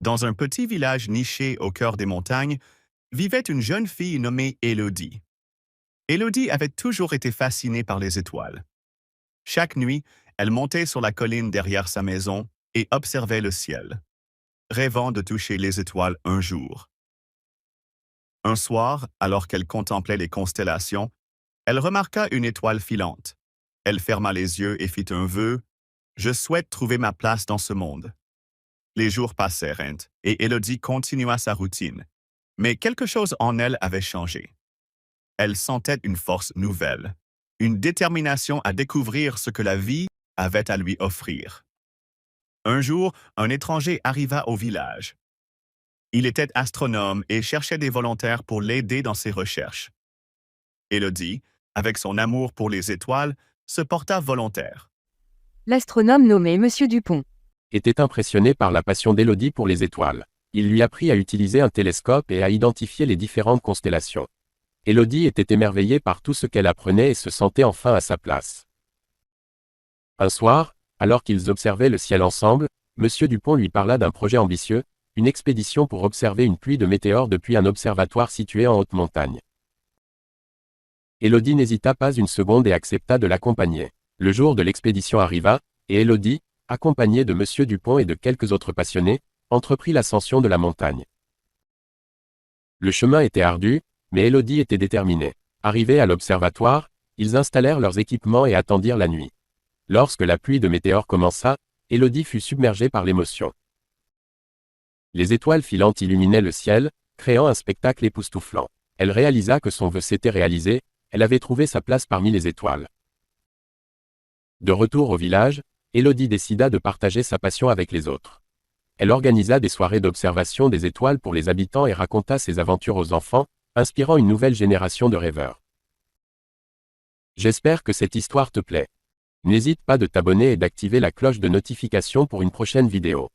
Dans un petit village niché au cœur des montagnes, vivait une jeune fille nommée Élodie. Élodie avait toujours été fascinée par les étoiles. Chaque nuit, elle montait sur la colline derrière sa maison et observait le ciel, rêvant de toucher les étoiles un jour. Un soir, alors qu'elle contemplait les constellations, elle remarqua une étoile filante. Elle ferma les yeux et fit un vœu. Je souhaite trouver ma place dans ce monde. Les jours passèrent et Élodie continua sa routine. Mais quelque chose en elle avait changé. Elle sentait une force nouvelle, une détermination à découvrir ce que la vie avait à lui offrir. Un jour, un étranger arriva au village. Il était astronome et cherchait des volontaires pour l'aider dans ses recherches. Élodie, avec son amour pour les étoiles, se porta volontaire. L'astronome nommé Monsieur Dupont était impressionné par la passion d'Élodie pour les étoiles. Il lui apprit à utiliser un télescope et à identifier les différentes constellations. Élodie était émerveillée par tout ce qu'elle apprenait et se sentait enfin à sa place. Un soir, alors qu'ils observaient le ciel ensemble, Monsieur Dupont lui parla d'un projet ambitieux, une expédition pour observer une pluie de météores depuis un observatoire situé en haute montagne. Élodie n'hésita pas une seconde et accepta de l'accompagner. Le jour de l'expédition arriva, et Élodie, accompagnée de Monsieur Dupont et de quelques autres passionnés, entreprit l'ascension de la montagne. Le chemin était ardu, mais Élodie était déterminée. Arrivés à l'observatoire, ils installèrent leurs équipements et attendirent la nuit. Lorsque la pluie de météores commença, Élodie fut submergée par l'émotion. Les étoiles filantes illuminaient le ciel, créant un spectacle époustouflant. Elle réalisa que son vœu s'était réalisé, elle avait trouvé sa place parmi les étoiles. De retour au village, Élodie décida de partager sa passion avec les autres. Elle organisa des soirées d'observation des étoiles pour les habitants et raconta ses aventures aux enfants, inspirant une nouvelle génération de rêveurs. J'espère que cette histoire te plaît. N'hésite pas de t'abonner et d'activer la cloche de notification pour une prochaine vidéo.